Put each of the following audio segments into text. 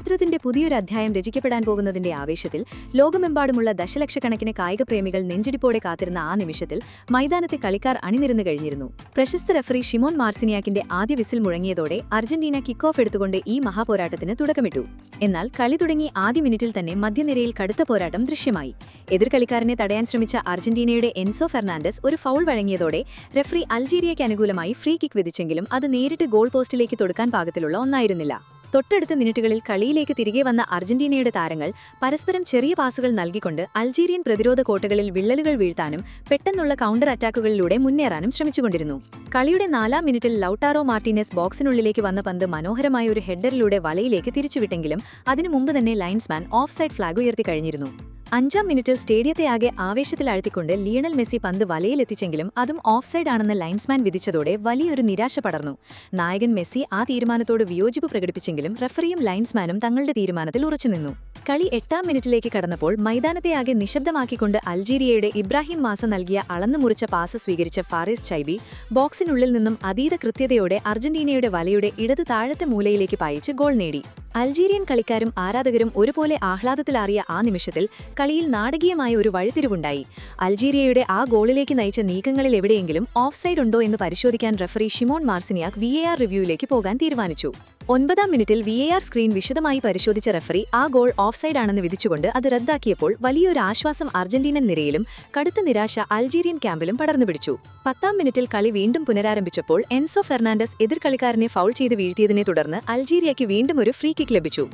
ചരിത്രത്തിന്റെ പുതിയൊരു അധ്യായം രചിക്കപ്പെടാൻ പോകുന്നതിന്റെ ആവേശത്തിൽ ലോകമെമ്പാടുമുള്ള ദശലക്ഷക്കണക്കിന് കായികപ്രേമികൾ നെഞ്ചിടിപ്പോടെ കാത്തിരുന്ന ആ നിമിഷത്തിൽ മൈതാനത്തെ കളിക്കാർ അണിനിരന്നു കഴിഞ്ഞിരുന്നു. പ്രശസ്ത റഫറി ഷിമോൺ മാർസിനിയാക്കിന്റെ ആദ്യ വിസിൽ മുഴങ്ങിയതോടെ അർജന്റീന കിക്ക് ഓഫ് എടുത്തുകൊണ്ട് ഈ മഹാപോരാട്ടത്തിന് തുടക്കമിട്ടു. എന്നാൽ കളി തുടങ്ങി ആദ്യ മിനിറ്റിൽ തന്നെ മധ്യനിരയിൽ കടുത്ത പോരാട്ടം ദൃശ്യമായി. എതിർ കളിക്കാരനെ തടയാൻ ശ്രമിച്ച അർജന്റീനയുടെ എൻസോ ഫെർണാണ്ടസ് ഒരു ഫൗൾ വഴങ്ങിയതോടെ റഫറി അൾജീരിയയ്ക്ക് അനുകൂലമായി ഫ്രീ കിക്ക് വിധിച്ചെങ്കിലും അത് നേരിട്ട് ഗോൾ പോസ്റ്റിലേക്ക് തൊടുക്കാൻ പാകത്തിലുള്ള ഒന്നായിരുന്നില്ല. തൊട്ടടുത്ത മിനിറ്റുകളിൽ കളിയിലേക്ക് തിരികെ വന്ന അർജന്റീനയുടെ താരങ്ങൾ പരസ്പരം ചെറിയ പാസുകൾ നൽകിക്കൊണ്ട് അൾജീരിയൻ പ്രതിരോധ കോട്ടകളിൽ വിള്ളലുകൾ വീഴ്ത്താനും പെട്ടെന്നുള്ള കൗണ്ടർ അറ്റാക്കുകളിലൂടെ മുന്നേറാനും ശ്രമിച്ചുകൊണ്ടിരുന്നു. കളിയുടെ 4-ാം മിനിറ്റിൽ ലൗട്ടാറോ മാർട്ടിനസ് ബോക്സിനുള്ളിലേക്ക് വന്ന പന്ത് മനോഹരമായ ഒരു ഹെഡറിലൂടെ വലയിലേക്ക് തിരിച്ചുവിട്ടെങ്കിലും അതിനു മുമ്പ് തന്നെ ലൈൻസ്മാൻ ഓഫ് സൈഡ് ഫ്ളാഗ് ഉയർത്തി കഴിഞ്ഞിരുന്നു. 5-ാം മിനിറ്റിൽ സ്റ്റേഡിയത്തെയാകെ ആവേശത്തിലാഴ്ത്തിക്കൊണ്ട് ലിയണൽ മെസ്സി പന്ത് വലയിലെത്തിച്ചെങ്കിലും അതും ഓഫ് സൈഡ് ആണെന്ന് ലൈൻസ്മാൻ വിധിച്ചതോടെ വലിയൊരു നിരാശ പടർന്നു. നായകൻ മെസ്സി ആ തീരുമാനത്തോട് വിയോജിപ്പ് പ്രകടിപ്പിച്ചെങ്കിലും റഫറിയും ലൈൻസ്മാനും തങ്ങളുടെ തീരുമാനത്തിൽ ഉറച്ചുനിന്നു. കളി 8-ാം മിനിറ്റിലേക്ക് കടന്നപ്പോൾ മൈതാനത്തെയാകെ നിശബ്ദമാക്കിക്കൊണ്ട് അൾജീരിയയുടെ ഇബ്രാഹിം മാസ നൽകിയ അളന്നുമുറിച്ച പാസ് സ്വീകരിച്ച ഫാറിസ് ചൈബി ബോക്സിനുള്ളിൽ നിന്നും അതീത കൃത്യതയോടെ അർജന്റീനയുടെ വലയുടെ ഇടത് താഴത്തെ മൂലയിലേക്ക് പായിച്ച് ഗോൾ നേടി. അൾജീരിയൻ കളിക്കാരും ആരാധകരും ഒരുപോലെ ആഹ്ലാദത്തിലാറിയ ആ നിമിഷത്തിൽ കളിയിൽ നാടകീയമായ ഒരു വഴിത്തിരിവുണ്ടായി. അൾജീരിയയുടെ ആ ഗോളിലേക്ക് നയിച്ച നീക്കങ്ങളിൽ എവിടെയെങ്കിലും ഓഫ് സൈഡ് ഉണ്ടോ എന്ന് പരിശോധിക്കാൻ റഫറി ഷിമോൺ മാർസിനിയാക് VAR റിവ്യൂവിലേക്ക് പോകാൻ തീരുമാനിച്ചു. 9-ാം മിനിറ്റിൽ VAR സ്ക്രീൻ വിശദമായി പരിശോധിച്ച റഫറി ആ ഗോൾ ഓഫ് സൈഡ് ആണെന്ന് വിധിച്ചുകൊണ്ട് അത് റദ്ദാക്കിയപ്പോൾ വലിയൊരു ആശ്വാസം അർജന്റീനൻ നിരയിലും കടുത്ത നിരാശ അൾജീരിയൻ ക്യാമ്പിലും പടർന്നുപിടിച്ചു. 10-ാം മിനിറ്റിൽ കളി വീണ്ടും പുനരാരംഭിച്ചപ്പോൾ എൻസോ ഫെർണാണ്ടസ് എതിർ കളിക്കാരനെ ഫൗൾ ചെയ്ത് വീഴ്ത്തിയതിനെ തുടർന്ന് അൾജീരിയയ്ക്ക് വീണ്ടും ഒരു ഫ്രീ കിക്ക് ലഭിച്ചു.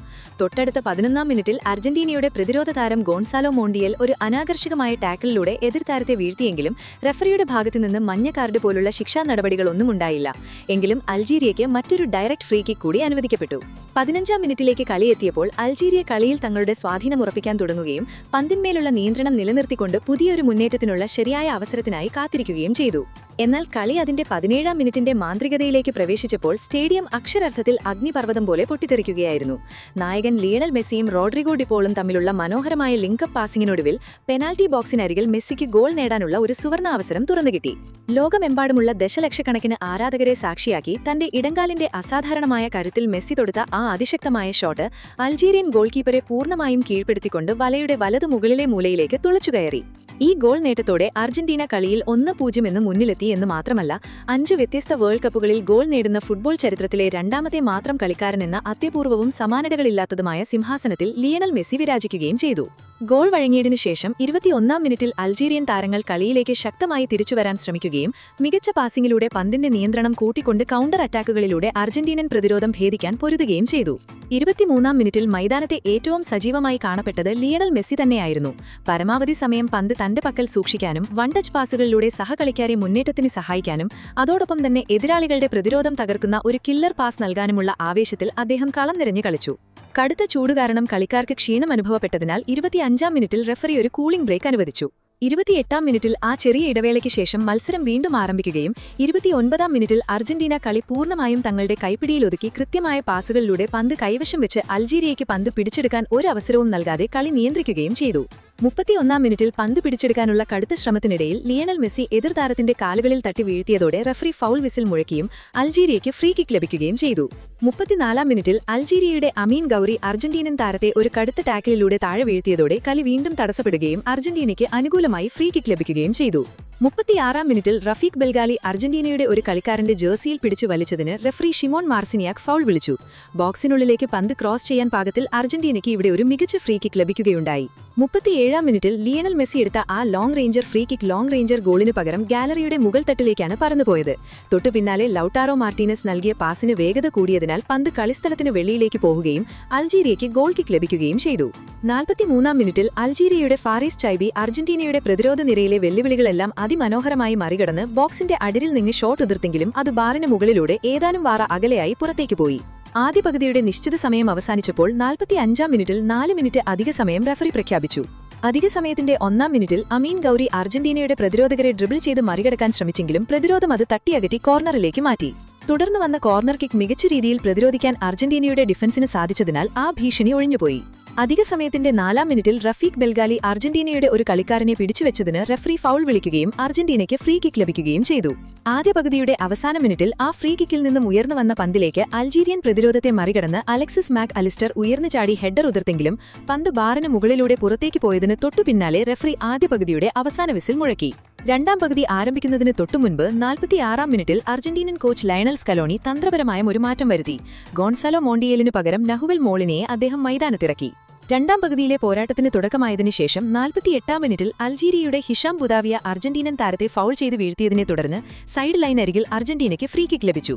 തൊട്ടടുത്ത 11-ാം മിനിറ്റിൽ അർജന്റീനയുടെ പ്രതിരോധ താരം ഗോൺസാലോ മോണ്ടിയൽ ഒരു അനാകർഷകമായ ടാക്കിളിലൂടെ എതിർ താരത്തെ വീഴ്ത്തിയെങ്കിലും റഫറിയുടെ ഭാഗത്തുനിന്ന് മഞ്ഞ കാർഡ് പോലുള്ള ശിക്ഷാ നടപടികളൊന്നും ഉണ്ടായില്ല. എങ്കിലും അൾജീരിയയ്ക്ക് മറ്റൊരു ഡയറക്റ്റ് ഫ്രീ കിക്ക് കൂടി അനുവദിക്കപ്പെട്ടു. 15-ാം മിനിറ്റിലേക്ക് കളിയെത്തിയപ്പോൾ അൾജീരിയ കളിയിൽ തങ്ങളുടെ സ്വാധീനം ഉറപ്പിക്കാൻ തുടങ്ങുകയും പന്തിന്മേലുള്ള നിയന്ത്രണം നിലനിർത്തിക്കൊണ്ട് പുതിയൊരു മുന്നേറ്റത്തിനുള്ള ശരിയായ അവസരത്തിനായി കാത്തിരിക്കുകയും ചെയ്തു. എന്നാൽ കളി അതിന്റെ 17-ാം മിനിറ്റിന്റെ മാന്ത്രികതയിലേക്ക് പ്രവേശിച്ചപ്പോൾ സ്റ്റേഡിയം അക്ഷരാർത്ഥത്തിൽ അഗ്നിപർവ്വതം പോലെ പൊട്ടിത്തെറിക്കുകയായിരുന്നു. നായകൻ ലിയണൽ മെസ്സിയും റോഡ്രിഗോ ഡിപോളും തമ്മിലുള്ള മനോഹരമായ ലിങ്കപ്പ് പാസിങ്ങിനൊടുവിൽ പെനാൽറ്റി ബോക്സിനരികിൽ മെസ്സിക്ക് ഗോൾ നേടാനുള്ള ഒരു സുവർണ അവസരം തുറന്നുകിട്ടി. ലോകമെമ്പാടുമുള്ള ദശലക്ഷക്കണക്കിന് ആരാധകരെ സാക്ഷിയാക്കി തന്റെ ഇടങ്കാലിന്റെ അസാധാരണമായ കരുത്തിൽ മെസ്സി തൊടുത്ത ആ അതിശക്തമായ ഷോട്ട് അൾജീരിയൻ ഗോൾ കീപ്പറെ പൂർണ്ണമായും കീഴ്പ്പെടുത്തിക്കൊണ്ട് വലയുടെ വലതു മുകളിലെ മൂലയിലേക്ക് തുളച്ചുകയറി. ഈ ഗോൾ നേട്ടത്തോടെ അർജന്റീന കളിയിൽ 1-0 എന്ന് മുന്നിലെത്തി എന്ന് മാത്രമല്ല 5 വ്യത്യസ്ത വേൾഡ് കപ്പുകളിൽ ഗോൾ നേടുന്ന ഫുട്ബോൾ ചരിത്രത്തിലെ 2ാമത്തെ മാത്രം കളിക്കാരനെന്ന അത്യപൂർവവും സമാനതകളില്ലാത്തതുമായ സിംഹാസനത്തിൽ ലിയണൽ മെസ്സി വിരാജിക്കുകയും ചെയ്തു. ഗോൾ വഴങ്ങിയതിനു ശേഷം 21-ാം മിനിറ്റിൽ അൾജീരിയൻ താരങ്ങൾ കളിയിലേക്ക് ശക്തമായി തിരിച്ചുവരാൻ ശ്രമിക്കുകയും മികച്ച പാസിംഗിലൂടെ പന്തിന്റെ നിയന്ത്രണം കൂട്ടിക്കൊണ്ട് കൗണ്ടർ അറ്റാക്കുകളിലൂടെ അർജന്റീനൻ പ്രതിരോധം ഭേദിക്കാൻ പൊരുതുകയും ചെയ്തു. 23-ാം മിനിറ്റിൽ മൈതാനത്തെ ഏറ്റവും സജീവമായി കാണപ്പെട്ടത് ലിയണൽ മെസ്സി തന്നെയായിരുന്നു. പരമാവധി സമയം പന്ത് തന്റെ പക്കൽ സൂക്ഷിക്കാനും വൺ ടച്ച് പാസുകളിലൂടെ സഹകളിക്കാരെ മുന്നേറ്റത്തിന് സഹായിക്കാനും അതോടൊപ്പം തന്നെ എതിരാളികളുടെ പ്രതിരോധം തകർക്കുന്ന ഒരു കില്ലർ പാസ് നൽകാനുമുള്ള ആവേശത്തിൽ അദ്ദേഹം കളം നിറഞ്ഞു കളിച്ചു. കടുത്ത ചൂട് കാരണം കളിക്കാർക്ക് ക്ഷീണം അനുഭവപ്പെട്ടതിനാൽ 25-ാം മിനിറ്റിൽ റഫറി ഒരു കൂളിംഗ് ബ്രേക്ക് അനുവദിച്ചു. 28-ാം മിനിറ്റിൽ ആ ചെറിയ ഇടവേളയ്ക്ക് ശേഷം മത്സരം വീണ്ടും ആരംഭിക്കുകയും 29-ാം മിനിറ്റിൽ അർജന്റീന കളി പൂർണ്ണമായും തങ്ങളുടെ കൈപ്പിടിയിലൊതുക്കി കൃത്യമായ പാസുകളിലൂടെ പന്ത് കൈവശം വെച്ച് അൾജീരിയയ്ക്ക് പന്ത് പിടിച്ചെടുക്കാൻ ഒരു അവസരവും നൽകാതെ കളി നിയന്ത്രിക്കുകയും ചെയ്തു. 31-ാം മിനിറ്റിൽ പന്ത് പിടിച്ചെടുക്കാനുള്ള കടുത്ത ശ്രമത്തിനിടയിൽ ലിയണൽ മെസ്സി എതിർ താരത്തിന്റെ കാലുകളിൽ തട്ടി വീഴ്ത്തിയതോടെ റഫറി ഫൗൾ വിസിൽ മുഴക്കിയും അൾജീരിയയ്ക്ക് ഫ്രീ കിക്ക് ലഭിക്കുകയും ചെയ്തു. 34-ാം മിനിറ്റിൽ അൾജീരിയയുടെ അമീൻ ഗൌരി അർജന്റീനൻ താരത്തെ ഒരു കടുത്ത ടാക്കിളിലൂടെ താഴെ വീഴ്ത്തിയതോടെ കളി വീണ്ടും തടസ്സപ്പെടുകയും അർജന്റീനയ്ക്ക് അനുകൂലമായി ഫ്രീ കിക്ക് ലഭിക്കുകയും ചെയ്തു. 36-ാം മിനിറ്റിൽ റഫീഖ് ബെൽഗാലി അർജന്റീനയുടെ ഒരു കളിക്കാരന്റെ ജേഴ്സിയിൽ പിടിച്ചു വലിച്ചതിന് റഫറി ഷിമോൺ മാർസിനിയാക് ഫൗൾ വിളിച്ചു. ബോക്സിനുള്ളിലേക്ക് പന്ത് ക്രോസ് ചെയ്യാൻ പാകത്തിൽ അർജന്റീനയ്ക്ക് ഇവിടെ ഒരു മികച്ച ഫ്രീ കിക്ക് ലഭിക്കുകയുണ്ടായി. 37-ാം മിനിറ്റിൽ ലിയണൽ മെസ്സി എടുത്ത ആ long ranger free kick long ranger ഗോളിനു പകരം ഗാലറിയുടെ മുകൾ തട്ടിലേക്കാണ് പറന്നുപോയത്. തൊട്ടു പിന്നാലെ ലൗട്ടാറോ മാർട്ടിനസ് നൽകിയ പാസിന് വേഗത കൂടിയതിനാൽ പന്ത് കളിസ്ഥലത്തിന് വെളിയിലേക്ക് പോകുകയും അൾജീരിയയ്ക്ക് ഗോൾ കിക്ക് ലഭിക്കുകയും ചെയ്തു. 43-ാം മിനിറ്റിൽ അൾജീരിയയുടെ ഫാറിസ് ചൈബി അർജന്റീനയുടെ പ്രതിരോധ നിരയിലെ വെല്ലുവിളികളെല്ലാം അതിമനോഹരമായി മറികടന്ന് ബോക്സിന്റെ അടിരിൽ നിന്ന് ഷോട്ട് ഉതിർത്തെങ്കിലും അത് ബാറിന് മുകളിലൂടെ ഏതാനും വാറ അകലെയായി പുറത്തേക്ക് പോയി. ആദ്യ പകുതിയുടെ നിശ്ചിത സമയം അവസാനിച്ചപ്പോൾ 45-ാം മിനിറ്റിൽ 4 മിനിറ്റ് അധിക സമയം റഫറി പ്രഖ്യാപിച്ചു. അധിക സമയത്തിന്റെ 1-ാം മിനിറ്റിൽ അമീൻ ഗൌരി അർജന്റീനയുടെ പ്രതിരോധകരെ ഡ്രിബിൾ ചെയ്ത് മറികടക്കാൻ ശ്രമിച്ചെങ്കിലും പ്രതിരോധം അത് തട്ടിയകറ്റി കോർണറിലേക്ക് മാറ്റി. തുടർന്ന് വന്ന കോർണർ കിക്ക് മികച്ച രീതിയിൽ പ്രതിരോധിക്കാൻ അർജന്റീനയുടെ ഡിഫൻസിന് സാധിച്ചതിനാൽ ആ ഭീഷണി ഒഴിഞ്ഞുപോയി. അധിക സമയത്തിന്റെ 4-ാം മിനിറ്റിൽ റഫീഖ് ബെൽഗാലി അർജന്റീനയുടെ ഒരു കളിക്കാരനെ പിടിച്ചുവെച്ചതിന് റഫറി ഫൗൾ വിളിക്കുകയും അർജന്റീനയ്ക്ക് ഫ്രീ കിക്ക് ലഭിക്കുകയും ചെയ്തു. ആദ്യ പകുതിയുടെ അവസാന മിനിറ്റിൽ ആ ഫ്രീ കിക്കിൽ നിന്നും ഉയർന്നു വന്ന പന്തിലേക്ക് അൾജീരിയൻ പ്രതിരോധത്തെ മറികടന്ന് അലക്സിസ് മാക് അലിസ്റ്റർ ഉയർന്നു ചാടി ഹെഡർ ഉതിർത്തെങ്കിലും പന്ത് ബാറിന് മുകളിലൂടെ പുറത്തേക്ക് പോയതിന് തൊട്ടുപിന്നാലെ റഫറി ആദ്യ പകുതിയുടെ അവസാന വിസിൽ മുഴക്കി. രണ്ടാം പകുതി ആരംഭിക്കുന്നതിന് തൊട്ടുമുൻപ് 46-ാം മിനിറ്റിൽ അർജന്റീനൻ കോച്ച് ലയണൽ സ്കലോണി തന്ത്രപരമായ ഒരു മാറ്റം വരുത്തി. ഗോൺസാലോ മോണ്ടിയേലിനു പകരം നഹുവൽ മോളിനെയെ അദ്ദേഹം മൈതാനത്തിറക്കി. രണ്ടാം പകുതിയിലെ പോരാട്ടത്തിന് തുടക്കമായതിനു ശേഷം 48-ാം മിനിറ്റിൽ അൾജീരിയയുടെ ഹിഷാം ബുദാവിയ അർജന്റീനൻ താരത്തെ ഫൗൾ ചെയ്ത് വീഴ്ത്തിയതിനെ തുടർന്ന് സൈഡ് ലൈൻ അരികിൽ അർജന്റീനയ്ക്ക് ഫ്രീ കിക്ക് ലഭിച്ചു.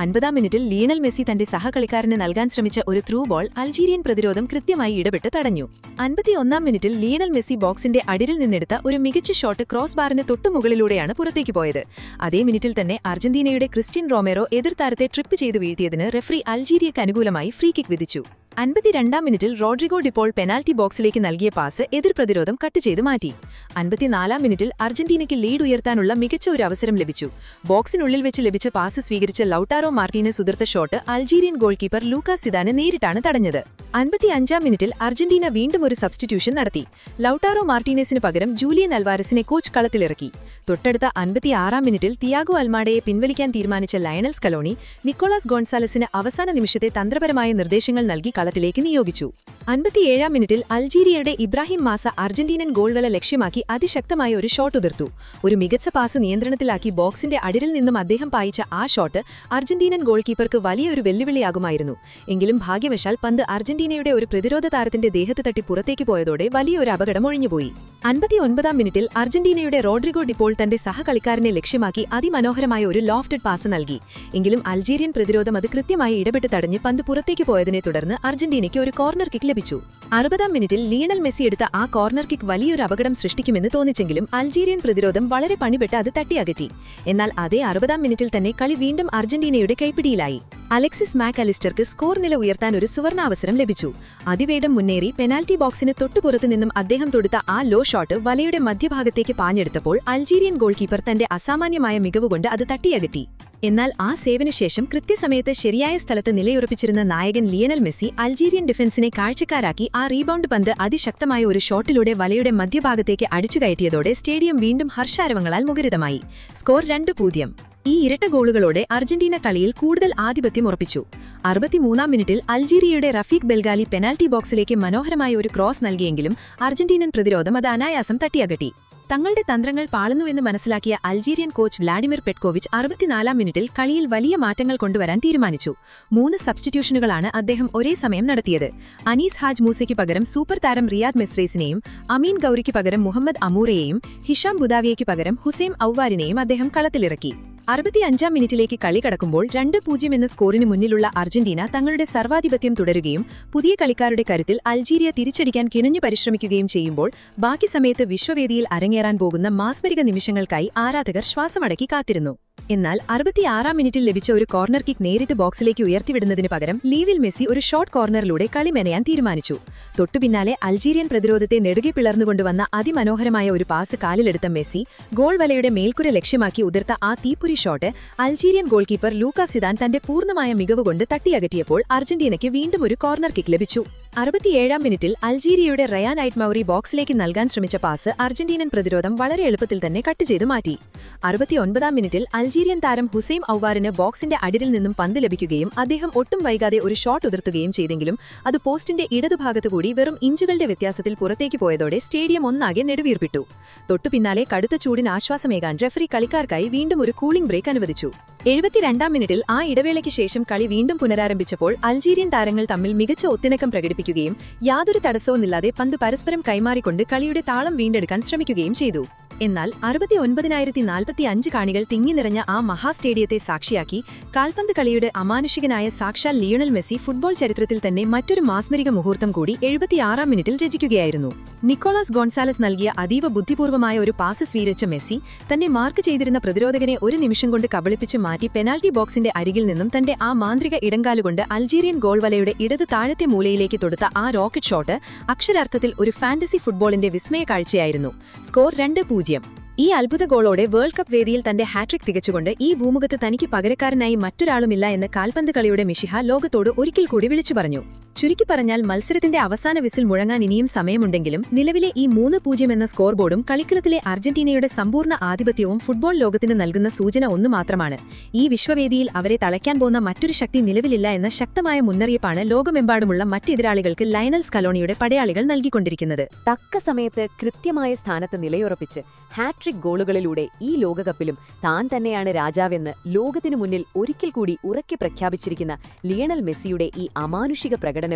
50-ാം മിനിറ്റിൽ ലിയണൽ മെസ്സി തന്റെ സഹകളിക്കാരന് നൽകാൻ ശ്രമിച്ച ഒരു ത്രൂ ബോൾ അൾജീരിയൻ പ്രതിരോധം കൃത്യമായി ഇടപെട്ട് തടഞ്ഞു. 51-ാം മിനിറ്റിൽ ലിയണൽ മെസ്സി ബോക്സിന്റെ അടിയിൽ നിന്നെടുത്ത ഒരു മികച്ച ഷോട്ട് ക്രോസ് ബാറിന് തൊട്ടുമുകളിലൂടെയാണ് പുറത്തേക്ക് പോയത്. അതേ മിനിറ്റിൽ തന്നെ അർജന്റീനയുടെ ക്രിസ്റ്റ്യൻ റോമേറോ എതിർ താരത്തെ ട്രിപ്പ് ചെയ്ത് വീഴ്ത്തിയതിന് റഫറി അൾജീരിയക്ക് അനുകൂലമായി ഫ്രീ കിക്ക് വിധിച്ചു. 52-ാം മിനിറ്റിൽ റോഡ്രിഗോ ഡിപോൾ പെനാൽറ്റി ബോക്സിലേക്ക് നൽകിയ പാസ് എതിർ പ്രതിരോധം കട്ട് ചെയ്തു മാറ്റി. 54-ാം മിനിറ്റിൽ അർജന്റീനയ്ക്ക് ലീഡ് ഉയർത്താനുള്ള മികച്ച ഒരു അവസരം ലഭിച്ചു. ബോക്സിനുള്ളിൽ വെച്ച് ലഭിച്ച പാസ് സ്വീകരിച്ച ലൌട്ടാറോ മാർട്ടീനസ് ഉതിർത്ത shot Algerian goal keeper Lucas Zidane നേരിട്ടാണ് തടഞ്ഞത്. 55-ാം മിനിറ്റിൽ അർജന്റീന വീണ്ടും ഒരു സബ്സ്റ്റിറ്റ്യൂഷൻ നടത്തി. ലൌട്ടാറോ മാർട്ടീനസിന് പകരം ജൂലിയൻ അൽവാരസിനെ കോച്ച് കളത്തിലിറക്കി. തൊട്ടടുത്ത 56-ാം മിനിറ്റിൽ തിയാഗോ അൽമാഡയെ പിൻവലിക്കാൻ തീരുമാനിച്ച ലയണൽ സ്കലോണി നിക്കോളാസ് ഗോൺസാലസിന് അവസാന നിമിഷത്തെ തന്ത്രപരമായ നിർദ്ദേശങ്ങൾ നൽകി കളത്തിലേക്ക് നിയോഗിച്ചു. 57-ാം മിനിറ്റിൽ അൾജീരിയയുടെ ഇബ്രാഹിം മാസ അർജന്റീനൻ ഗോൾവല ലക്ഷ്യമാക്കി അതിശക്തമായ ഒരു ഷോട്ട് ഉതിർത്തു. ഒരു മികച്ച പാസ് നിയന്ത്രണത്തിലാക്കി ബോക്സിന്റെ അടിയിൽ നിന്നും അദ്ദേഹം പായിച്ച ആ ഷോട്ട് അർജന്റീനൻ ഗോൾ കീപ്പർക്ക് വലിയൊരു വെല്ലുവിളിയാകുമായിരുന്നു. എങ്കിലും ഭാഗ്യവശാൽ പന്ത് അർജന്റീനയുടെ ഒരു പ്രതിരോധ താരത്തിന്റെ ദേഹത്ത് തട്ടി പുറത്തേക്ക് പോയതോടെ വലിയൊരു അപകടം ഒഴിഞ്ഞുപോയി. 59-ാം മിനിറ്റിൽ അർജന്റീനയുടെ റോഡ്രിഗോ ഡിപോൾ തന്റെ സഹകളിക്കാരനെ ലക്ഷ്യമാക്കി അതിമനോഹരമായ ഒരു ലോഫ്റ്റഡ് പാസ് നൽകി. എങ്കിലും അൾജീരിയൻ പ്രതിരോധം അത് കൃത്യമായി ഇടപെട്ട് തടഞ്ഞ് പന്ത് പുറത്തേക്ക് പോയതിനെ തുടർന്ന് അർജന്റീനയ്ക്ക് ഒരു കോർണർ കിക്ക് ലഭിച്ചു. 60-ാം മിനിറ്റിൽ ലിയണൽ മെസ്സി എടുത്ത ആ കോർണർ കിക്ക് വലിയൊരു അപകടം സൃഷ്ടിക്കുമെന്ന് തോന്നിച്ചെങ്കിലും അൾജീരിയൻ പ്രതിരോധം വളരെ പണിപ്പെട്ട് അത് തട്ടിയകറ്റി. എന്നാൽ അതേ 60-ാം മിനിറ്റിൽ തന്നെ കളി വീണ്ടും അർജന്റീനയുടെ കൈപ്പിടിയിലായി. അലക്സിസ് മാക് അലിസ്റ്റർക്ക് സ്കോർ നില ഉയർത്താൻ ഒരു സുവർണാവസരം ലഭിച്ചു. അതിവേഗം മുന്നേറി പെനാൽറ്റി ബോക്സിന് തൊട്ടുപുറത്ത് നിന്നും അദ്ദേഹം തൊടുത്ത ആ ലോ ഷോട്ട് വലയുടെ മധ്യഭാഗത്തേക്ക് പാഞ്ഞെടുത്തപ്പോൾ അൾജീരിയൻ ഗോൾ കീപ്പർ തന്റെ അസാമാന്യമായ മികവുകൊണ്ട് അത് തട്ടിയകറ്റി. എന്നാൽ ആ സേവിന് ശേഷം കൃത്യസമയത്ത് ശരിയായ സ്ഥലത്ത് നിലയുറപ്പിച്ചിരുന്ന നായകൻ ലിയണൽ മെസ്സി അൾജീരിയൻ ഡിഫൻസിനെ കാഴ്ചക്കാരാക്കി ആ റീബൗണ്ട് പന്ത് അതിശക്തമായ ഒരു ഷോട്ടിലൂടെ വലയുടെ മധ്യഭാഗത്തേക്ക് അടിച്ചുകയറ്റിയതോടെ സ്റ്റേഡിയം വീണ്ടും ഹർഷാരവങ്ങളാൽ മുഖരിതമായി. സ്കോർ 2-0. ഈ ഇരട്ട ഗോളുകളോടെ അർജന്റീന കളിയിൽ കൂടുതൽ ആധിപത്യം ഉറപ്പിച്ചു. 63-ാം മിനിറ്റിൽ അൾജീരിയയുടെ റഫീഖ് ബെൽഗാലി പെനാൽറ്റി ബോക്സിലേക്ക് മനോഹരമായ ഒരു ക്രോസ് നൽകിയെങ്കിലും അർജന്റീനൻ പ്രതിരോധം അത് അനായാസം തട്ടിയകറ്റി. തങ്ങളുടെ തന്ത്രങ്ങൾ പാളുന്നുവെന്ന് മനസ്സിലാക്കിയ അൾജീരിയൻ കോച്ച് വ്ളാഡിമിർ പെട്കോവിച്ച് 64-ാം മിനിറ്റിൽ കളിയിൽ വലിയ മാറ്റങ്ങൾ കൊണ്ടുവരാൻ തീരുമാനിച്ചു. 3 സബ്സ്റ്റിറ്റ്യൂഷനുകളാണ് അദ്ദേഹം ഒരേ സമയം നടത്തിയത്. അനീസ് ഹാജ് മൂസയ്ക്ക് പകരം സൂപ്പർ താരം റിയാദ് മെസ്രേസിനെയും അമീൻ ഗൌരിക്ക് പകരം മുഹമ്മദ് അമൂറയെയും ഹിഷാം ബുദാവിയയ്ക്ക് പകരം ഹുസൈം ഔവാരിനെയും അദ്ദേഹം കളത്തിലിറക്കി. 65-ാം മിനിറ്റിലേക്ക് കളി കടക്കുമ്പോൾ 2-0 എന്ന സ്കോറിന് മുന്നിലുള്ള അർജന്റീന തങ്ങളുടെ സർവാധിപത്യം തുടരുകയും പുതിയ കളിക്കാരുടെ കരുത്തിൽ അൾജീരിയ തിരിച്ചടിക്കാൻ കിണഞ്ഞു പരിശ്രമിക്കുകയും ചെയ്യുമ്പോൾ ബാക്കി സമയത്ത് വിശ്വവേദിയിൽ അരങ്ങേറാൻ പോകുന്ന മാസ്മരിക നിമിഷങ്ങൾക്കായി ആരാധകർ ശ്വാസമടക്കി കാത്തിരുന്നു. എന്നാൽ 66-ാം മിനിറ്റിൽ ലഭിച്ച ഒരു കോർണർ കിക്ക് നേരിട്ട് ബോക്സിലേക്ക് ഉയർത്തിവിടുന്നതിന് പകരം ലീവിൽ മെസ്സി ഒരു ഷോർട്ട് കോർണറിലൂടെ കളി മെനയാൻ തീരുമാനിച്ചു. തൊട്ടുപിന്നാലെ അൾജീരിയൻ പ്രതിരോധത്തെ നെടുകെ പിളർന്നുകൊണ്ടുവന്ന അതിമനോഹരമായ ഒരു പാസ് കാലിലെടുത്ത മെസ്സി ഗോൾ വലയുടെ മേൽക്കുര ലക്ഷ്യമാക്കി ഉതിർത്ത ആ തീപ്പൊരി shot Algerian goal keeper Lucas Zidane തന്റെ പൂർണ്ണമായ മികവുകൊണ്ട് തട്ടിയകറ്റിയപ്പോൾ അർജന്റീനയ്ക്ക് വീണ്ടും ഒരു കോർണർ കിക്ക് ലഭിച്ചു. 67-ാം മിനിറ്റിൽ അൾജീരിയയുടെ റയാൻ ഐറ്റ് മൗറി ബോക്സിലേക്ക് നൽകാൻ ശ്രമിച്ച പാസ് അർജന്റീനൻ പ്രതിരോധം വളരെ എളുപ്പത്തിൽ തന്നെ കട്ട് ചെയ്തു മാറ്റി. 69-ാം മിനിറ്റിൽ അൾജീരിയൻ താരം ഹുസൈം ഔവാറിന് ബോക്സിന്റെ അടിയിൽ നിന്നും പന്ത് ലഭിക്കുകയും അദ്ദേഹം ഒട്ടും വൈകാതെ ഒരു ഷോട്ട് ഉതിർത്തുകയും ചെയ്തെങ്കിലും അത് പോസ്റ്റിന്റെ ഇടതുഭാഗത്തുകൂടി വെറും ഇഞ്ചുകളുടെ വ്യത്യാസത്തിൽ പുറത്തേക്ക് പോയതോടെ സ്റ്റേഡിയം ഒന്നാകെ നെടുവീർപ്പിട്ടു. തൊട്ടുപിന്നാലെ കടുത്ത ചൂടിന് ആശ്വാസമേകാൻ റഫറി കളിക്കാർക്കായി വീണ്ടും ഒരു കൂളിംഗ് ബ്രേക്ക് അനുവദിച്ചു. 72-ാം മിനിറ്റിൽ ആ ഇടവേളയ്ക്ക് ശേഷം കളി വീണ്ടും പുനരാരംഭിച്ചപ്പോൾ അൾജീരിയൻ താരങ്ങൾ തമ്മിൽ മികച്ച ഒത്തിണക്കം പ്രകടിപ്പിക്കുകയും യാതൊരു തടസ്സവുമില്ലാതെ പന്ത് പരസ്പരം കൈമാറിക്കൊണ്ട് കളിയുടെ താളം വീണ്ടെടുക്കാൻ ശ്രമിക്കുകയും ചെയ്തു. എന്നാൽ 69,045 കാണികൾ തിങ്ങിനിറഞ്ഞ ആ മഹാ സ്റ്റേഡിയത്തെ സാക്ഷിയാക്കി കാൽപന്ത് കളിയുടെ അമാനുഷികനായ സാക്ഷാൽ ലിയണൽ മെസ്സി ഫുട്ബോൾ ചരിത്രത്തിൽ തന്നെ മറ്റൊരു മാസ്മരിക മുഹൂർത്തം കൂടി 76-ാം മിനിറ്റിൽ രചിക്കുകയായിരുന്നു. നിക്കോളാസ് ഗോൺസാലസ് നൽകിയ അതീവ ബുദ്ധിപൂർവമായ ഒരു പാസ് സ്വീകരിച്ച മെസ്സി തന്നെ മാർക്ക് ചെയ്തിരുന്ന പ്രതിരോധകനെ ഒരു നിമിഷം കൊണ്ട് കബളിപ്പിച്ച് മാറ്റി പെനാൽറ്റി ബോക്സിന്റെ അരികിൽ നിന്നും തന്റെ ആ മാന്ത്രിക ഇടങ്കാലുകൊണ്ട് അൾജീരിയൻ ഗോൾ വലയുടെ ഇടത് താഴത്തെ മൂലയിലേക്ക് തൊടുത്ത ആ റോക്കറ്റ് ഷോട്ട് അക്ഷരാർത്ഥത്തിൽ ഒരു ഫാന്റസി ഫുട്ബോളിന്റെ വിസ്മയ കാഴ്ചയായിരുന്നു. സ്കോർ 2-0. ഈ അത്ഭുത ഗോളോടെ വേൾഡ് കപ്പ് വേദിയിൽ തന്റെ ഹാട്രിക് തികച്ചുകൊണ്ട് ഈ ഭൂമുഖത്ത് തനിക്ക് പകരക്കാരനായി മറ്റൊരാളുമില്ല എന്ന് കാൽപന്ത് കളിയുടെ മിശിഹ ലോകത്തോട് ഒരിക്കൽ കൂടി വിളിച്ചു പറഞ്ഞു. ചുരുക്കി പറഞ്ഞാൽ മത്സരത്തിന്റെ അവസാന വിസിൽ മുഴങ്ങാൻ ഇനിയും സമയമുണ്ടെങ്കിലും നിലവിലെ ഈ 3-0 എന്ന സ്കോർ ബോർഡും കളിക്കളത്തിലെ അർജന്റീനയുടെ സമ്പൂർണ്ണ ആധിപത്യവും ഫുട്ബോൾ ലോകത്തിന് നൽകുന്ന സൂചന ഒന്നു മാത്രമാണ്. ഈ വിശ്വവേദിയിൽ അവരെ തളയ്ക്കാൻ പോകുന്ന മറ്റൊരു ശക്തി നിലവിലില്ല എന്ന ശക്തമായ മുന്നറിയിപ്പാണ് ലോകമെമ്പാടുമുള്ള മറ്റ് എതിരാളികൾക്ക് ലയണൽ സ്കലോണിയുടെ പടയാളികൾ നൽകിക്കൊണ്ടിരിക്കുന്നത്. തക്ക സമയത്ത് കൃത്യമായ സ്ഥാനത്ത് നിലയുറപ്പിച്ച് ഹാട്രിക് ഗോളുകളിലൂടെ ഈ ലോകകപ്പിലും താൻ തന്നെയാണ് രാജാവെന്ന് ലോകത്തിനു മുന്നിൽ ഒരിക്കൽ കൂടി ഉറക്കെ പ്രഖ്യാപിച്ചിരിക്കുന്ന ലിയണൽ മെസ്സിയുടെ ഈ അമാനുഷിക പ്രകടനവും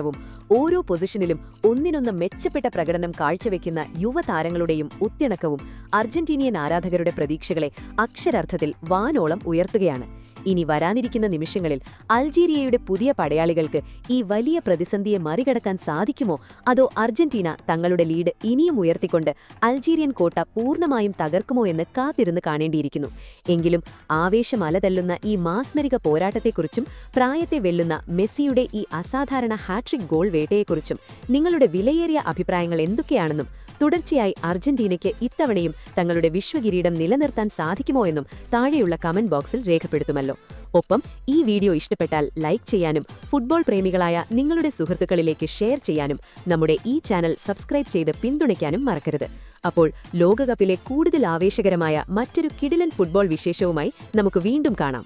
ഓരോ പൊസിഷനിലും ഒന്നിനൊന്ന് മെച്ചപ്പെട്ട പ്രകടനം കാഴ്ചവെക്കുന്ന യുവതാരങ്ങളുടെയും ഉത്തിണക്കവും അർജന്റീനിയൻ ആരാധകരുടെ പ്രതീക്ഷകളെ അക്ഷരാർത്ഥത്തിൽ വാനോളം ഉയർത്തുകയാണ്. ഇനി വരാനിരിക്കുന്ന നിമിഷങ്ങളിൽ അൾജീരിയയുടെ പുതിയ പടയാളികൾക്ക് ഈ വലിയ പ്രതിസന്ധിയെ മറികടക്കാൻ സാധിക്കുമോ, അതോ അർജന്റീന തങ്ങളുടെ ലീഡ് ഇനിയും ഉയർത്തിക്കൊണ്ട് അൾജീരിയൻ കോട്ട പൂർണ്ണമായും തകർക്കുമോ എന്ന് കാത്തിരുന്ന് കാണേണ്ടിയിരിക്കുന്നു. എങ്കിലും ആവേശമലതല്ലുന്ന ഈ മാസ്മരിക പോരാട്ടത്തെക്കുറിച്ചും പ്രായത്തെ വെല്ലുന്ന മെസ്സിയുടെ ഈ അസാധാരണ ഹാട്രിക് ഗോൾ വേട്ടയെക്കുറിച്ചും നിങ്ങളുടെ വിലയേറിയ അഭിപ്രായങ്ങൾ എന്തൊക്കെയാണെന്നും തുടർച്ചയായി അർജന്റീനയ്ക്ക് ഇത്തവണയും തങ്ങളുടെ വിശ്വകിരീടം നിലനിർത്താൻ സാധിക്കുമോ എന്നും താഴെയുള്ള കമന്റ് ബോക്സിൽ രേഖപ്പെടുത്തുമല്ലോ. ഒപ്പം ഈ വീഡിയോ ഇഷ്ടപ്പെട്ടാൽ ലൈക്ക് ചെയ്യാനും ഫുട്ബോൾ പ്രേമികളായ നിങ്ങളുടെ സുഹൃത്തുക്കളിലേക്ക് ഷെയർ ചെയ്യാനും നമ്മുടെ ഈ ചാനൽ സബ്സ്ക്രൈബ് ചെയ്ത് പിന്തുണയ്ക്കാനും മറക്കരുത്. അപ്പോൾ ലോകകപ്പിലെ കൂടുതൽ ആവേശകരമായ മറ്റൊരു കിടിലൻ ഫുട്ബോൾ വിശേഷവുമായി നമുക്ക് വീണ്ടും കാണാം.